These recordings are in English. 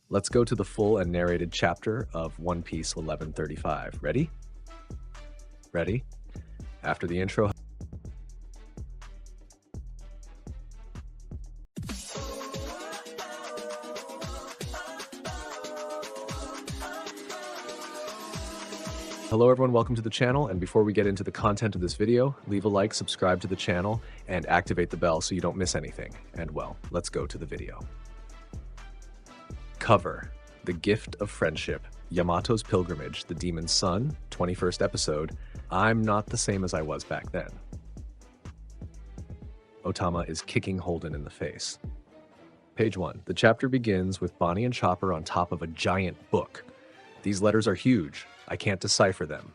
Let's go to the full and narrated chapter of One Piece 1135. Ready? Ready? After the intro. Hello everyone, welcome to the channel, and before we get into the content of this video, leave a like, subscribe to the channel, and activate the bell so you don't miss anything. And well, let's go to the video. Cover: The Gift of Friendship, Yamato's Pilgrimage, The Demon's Son, 21st episode, I'm not the same as I was back then. Otama is kicking Holden in the face. Page 1. The chapter begins with Bonnie and Chopper on top of a giant book. These letters are huge. I can't decipher them.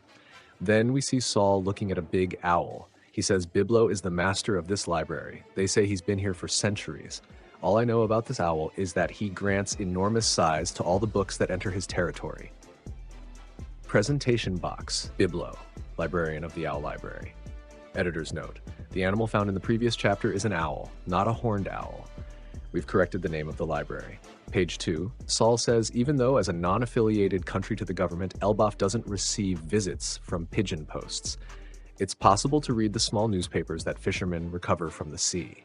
Then we see Saul looking at a big owl. He says Biblo is the master of this library. They say he's been here for centuries. All I know about this owl is that he grants enormous size to all the books that enter his territory. Presentation box: Biblo, librarian of the Owl Library. Editor's note: the animal found in the previous chapter is an owl, not a horned owl. We've corrected the name of the library. Page 2, Saul says even though as a non-affiliated country to the government, Elbaf doesn't receive visits from pigeon posts, it's possible to read the small newspapers that fishermen recover from the sea.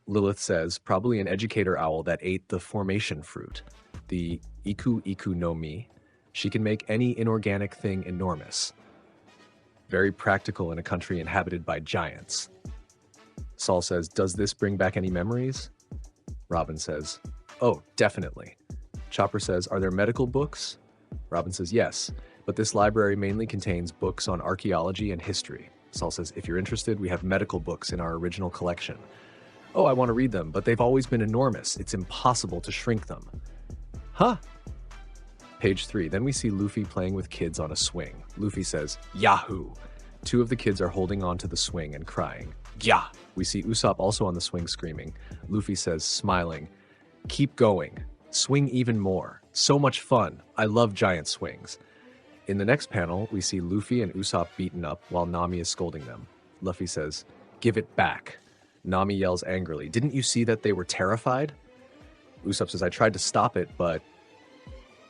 Lilith says probably an educator owl that ate the formation fruit, the Iku Iku no Mi. She can make any inorganic thing enormous. Very practical in a country inhabited by giants. Saul says, does this bring back any memories? Robin says, oh, definitely. Chopper says, are there medical books? Robin says, yes, but this library mainly contains books on archaeology and history. Saul says, if you're interested, we have medical books in our original collection. Oh, I want to read them, but they've always been enormous. It's impossible to shrink them. Huh? Page 3, then we see Luffy playing with kids on a swing. Luffy says, Yahoo! Two of the kids are holding on to the swing and crying. Yeah! We see Usopp also on the swing screaming. Luffy says, smiling, keep going. Swing even more. So much fun. I love giant swings. In the next panel, we see Luffy and Usopp beaten up while Nami is scolding them. Luffy says, give it back. Nami yells angrily, didn't you see that they were terrified? Usopp says, I tried to stop it, but...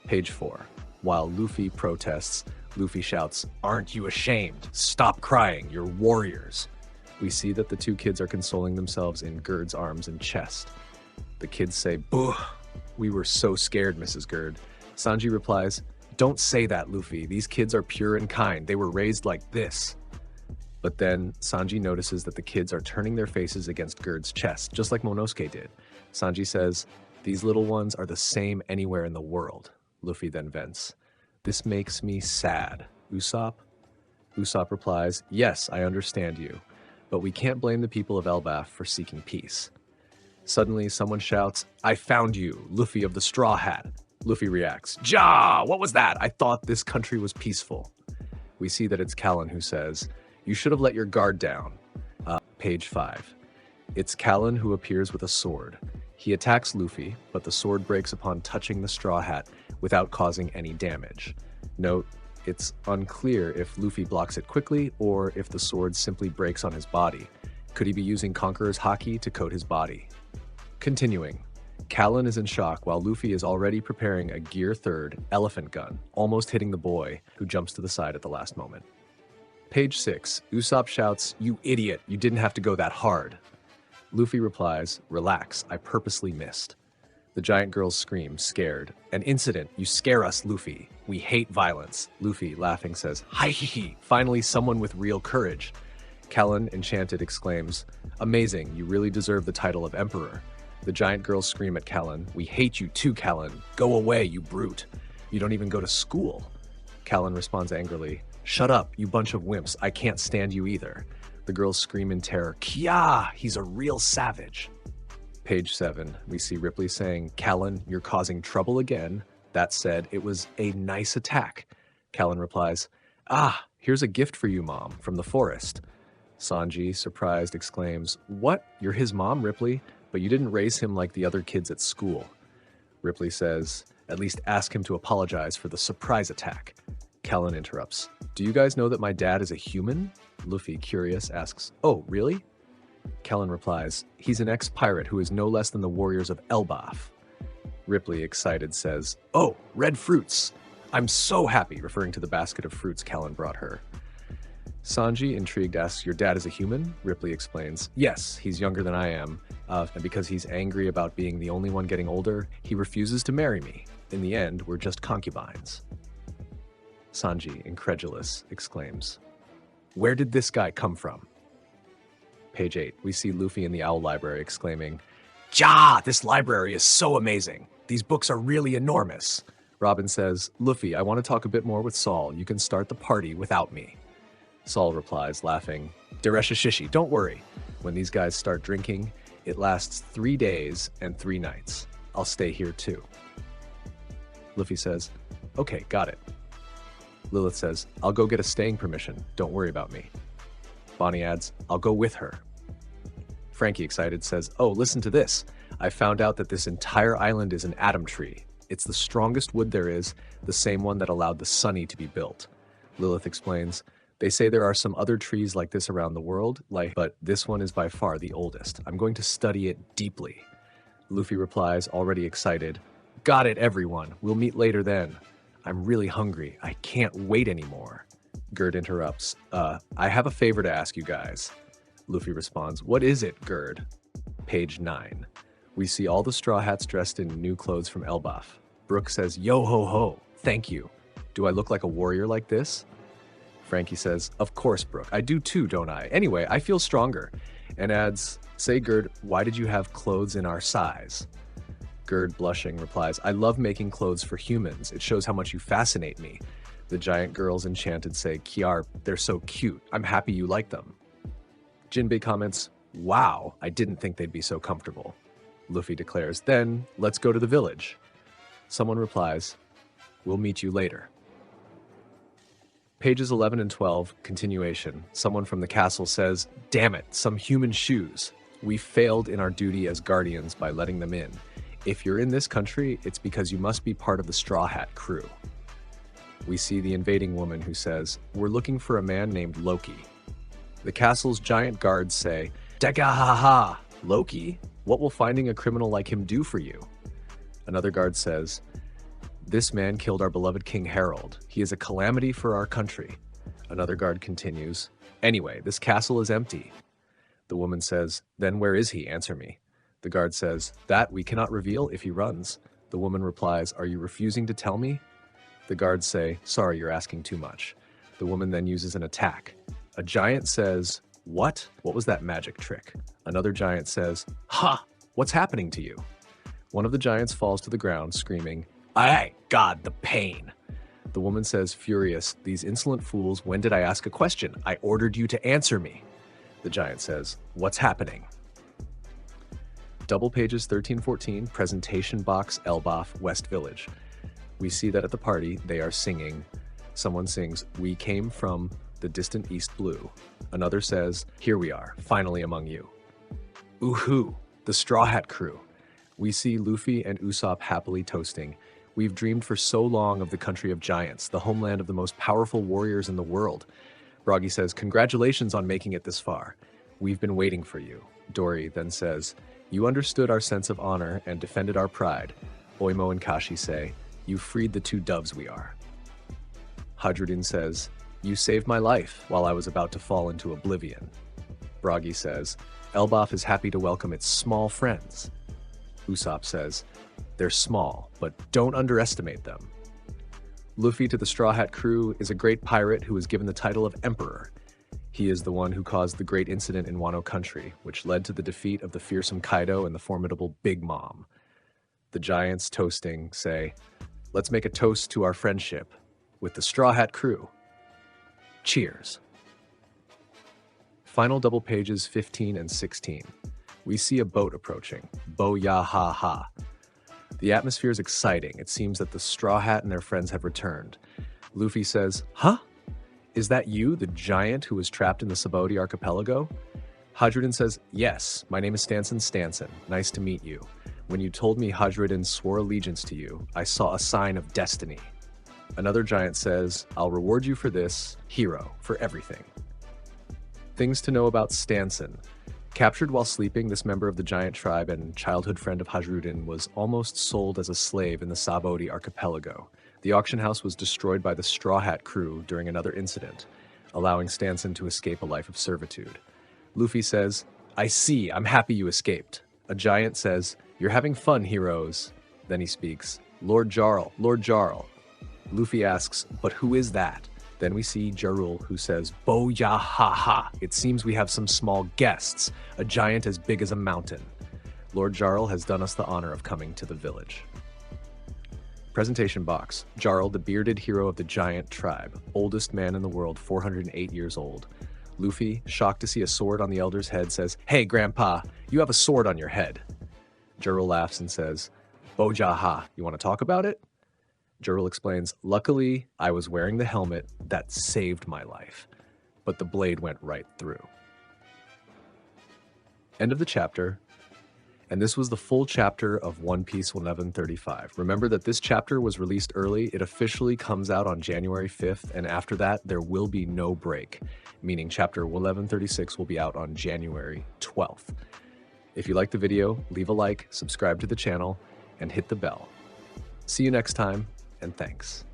Page 4. While Luffy protests, Luffy shouts, aren't you ashamed? Stop crying, you're warriors. We see that the two kids are consoling themselves in Gerd's arms and chest. The kids say, boo, we were so scared, Mrs. Gerd. Sanji replies, don't say that, Luffy. These kids are pure and kind. They were raised like this. But then Sanji notices that the kids are turning their faces against Gerd's chest, just like Monosuke did. Sanji says, these little ones are the same anywhere in the world. Luffy then vents, this makes me sad. Usopp? Usopp replies, yes, I understand you. But we can't blame the people of Elbaf for seeking peace. Suddenly, someone shouts, I found you, Luffy of the Straw Hat. Luffy reacts, Ja! What was that? I thought this country was peaceful. We see that it's Callen who says, you should have let your guard down. Page 5. It's Callen who appears with a sword. He attacks Luffy, but the sword breaks upon touching the Straw Hat without causing any damage. Note, it's unclear if Luffy blocks it quickly or if the sword simply breaks on his body. Could he be using Conqueror's Haki to coat his body? Continuing, Callen is in shock while Luffy is already preparing a Gear 3rd elephant gun, almost hitting the boy, who jumps to the side at the last moment. Page 6, Usopp shouts, you idiot, you didn't have to go that hard. Luffy replies, relax, I purposely missed. The giant girls scream, scared. An incident, you scare us, Luffy. We hate violence. Luffy, laughing, says, hi hee hee, finally someone with real courage. Callen, enchanted, exclaims, amazing, you really deserve the title of Emperor. The giant girls scream at Callen, we hate you too, Callen. Go away, you brute. You don't even go to school. Callen responds angrily, shut up, you bunch of wimps, I can't stand you either. The girls scream in terror, Kya, he's a real savage. Page 7, we see Ripley saying, Callen, you're causing trouble again. That said, it was a nice attack. Callen replies, ah, here's a gift for you, Mom, from the forest. Sanji, surprised, exclaims, what? You're his mom, Ripley? But you didn't raise him like the other kids at school. Ripley says, at least ask him to apologize for the surprise attack. Callen interrupts, do you guys know that my dad is a human? Luffy, curious, asks, oh, really? Callen replies, he's an ex-pirate who is no less than the warriors of Elbaf. Ripley, excited, says, "Oh, red fruits! I'm so happy," referring to the basket of fruits Callen brought her. Sanji, intrigued, asks, "Your dad is a human?" Ripley explains, "Yes, he's younger than I am, and because he's angry about being the only one getting older, he refuses to marry me. In the end, we're just concubines." Sanji, incredulous, exclaims, "Where did this guy come from?" Page 8, we see Luffy in the Owl Library exclaiming, "Ja! This library is so amazing! These books are really enormous!" Robin says, "Luffy, I want to talk a bit more with Saul. You can start the party without me." Saul replies, laughing, "Deresha don't worry. When these guys start drinking, it lasts 3 days and 3 nights. I'll stay here too." Luffy says, "Okay, got it." Lilith says, "I'll go get a staying permission. Don't worry about me." Bonnie adds, "I'll go with her." Frankie, excited, says, "Oh, listen to this. I found out that this entire island is an atom tree. It's the strongest wood there is, the same one that allowed the Sunny to be built." Lilith explains, "They say there are some other trees like this around the world, but this one is by far the oldest. I'm going to study it deeply." Luffy replies, already excited, "Got it, everyone. We'll meet later then. I'm really hungry. I can't wait anymore." Gerd interrupts, I have a favor to ask you guys." Luffy responds, "What is it, Gerd?" Page 9. We see all the Straw Hats dressed in new clothes from Elbaf. Brook says, "Yo ho ho, thank you. Do I look like a warrior like this?" Frankie says, "Of course, Brook. I do too, don't I? Anyway, I feel stronger." And adds, "Say, Gerd, why did you have clothes in our size?" Gerd, blushing, replies, "I love making clothes for humans. It shows how much you fascinate me." The giant girls, enchanted, say, "Kiar, they're so cute. I'm happy you like them." Jinbei comments, "Wow, I didn't think they'd be so comfortable." Luffy declares, "Then, let's go to the village." Someone replies, "We'll meet you later." Pages 11 and 12, continuation. Someone from the castle says, "Damn it, some human shoes. We failed in our duty as guardians by letting them in. If you're in this country, it's because you must be part of the Straw Hat crew." We see the invading woman who says, "We're looking for a man named Loki." The castle's giant guards say, "Dagahaha, Loki? What will finding a criminal like him do for you?" Another guard says, "This man killed our beloved King Harold. He is a calamity for our country." Another guard continues, "Anyway, this castle is empty." The woman says, "Then where is he? Answer me." The guard says, "That we cannot reveal if he runs." The woman replies, "Are you refusing to tell me?" The guards say, "Sorry, you're asking too much." The woman then uses an attack. A giant says, "What? What was that magic trick?" Another giant says, "Ha! What's happening to you?" One of the giants falls to the ground, screaming, "Aye, God, the pain." The woman says, furious, "These insolent fools, when did I ask a question? I ordered you to answer me." The giant says, "What's happening?" Double pages 13-14, presentation box, Elbaf, West Village. We see that at the party, they are singing. Someone sings, "We came from the distant East Blue." Another says, "Here we are, finally among you." Ooh-hoo, the Straw Hat crew. We see Luffy and Usopp happily toasting. "We've dreamed for so long of the country of giants, the homeland of the most powerful warriors in the world." Broggy says, "Congratulations on making it this far. We've been waiting for you." Dory then says, "You understood our sense of honor and defended our pride." Oimo and Kashi say, "You freed the 2 doves we are." Hadruddin says, "You saved my life while I was about to fall into oblivion." Broggy says, "Elbaf is happy to welcome its small friends." Usopp says, "They're small, but don't underestimate them." Luffy to the Straw Hat crew is a great pirate who is given the title of Emperor. He is the one who caused the great incident in Wano Country, which led to the defeat of the fearsome Kaido and the formidable Big Mom. The giants, toasting, say, "Let's make a toast to our friendship with the Straw Hat crew. Cheers." Final double pages 15 and 16. We see a boat approaching. Bo-ya-ha-ha. The atmosphere is exciting. It seems that the Straw Hat and their friends have returned. Luffy says, "Huh? Is that you, the giant who was trapped in the Sabaody archipelago?" Hadruddin says, "Yes, my name is Stanson. Nice to meet you. When you told me Hadruddin swore allegiance to you, I saw a sign of destiny." Another giant says, "I'll reward you for this, hero, for everything." Things to know about Stanson. Captured while sleeping, this member of the giant tribe and childhood friend of Hajrudin was almost sold as a slave in the Sabodi archipelago. The auction house was destroyed by the Straw Hat crew during another incident, allowing Stanson to escape a life of servitude. Luffy says, "I see, I'm happy you escaped." A giant says, "You're having fun, heroes." Then he speaks, "Lord Jarl, Lord Jarl." Luffy asks, "But who is that?" Then we see Jarul, who says, "Bo ya ha ha, it seems we have some small guests, a giant as big as a mountain. Lord Jarl has done us the honor of coming to the village." Presentation box. Jarl, the bearded hero of the giant tribe, oldest man in the world, 408 years old. Luffy, shocked to see a sword on the elder's head, says, "Hey, Grandpa, you have a sword on your head." Jarul laughs and says, "Bo ja ha, you want to talk about it?" Jarul explains, "Luckily, I was wearing the helmet that saved my life, but the blade went right through." End of the chapter. And this was the full chapter of One Piece 1135. Remember that this chapter was released early. It officially comes out on January 5th, and after that, there will be no break, meaning chapter 1136 will be out on January 12th. If you liked the video, leave a like, subscribe to the channel, and hit the bell. See you next time, and thanks.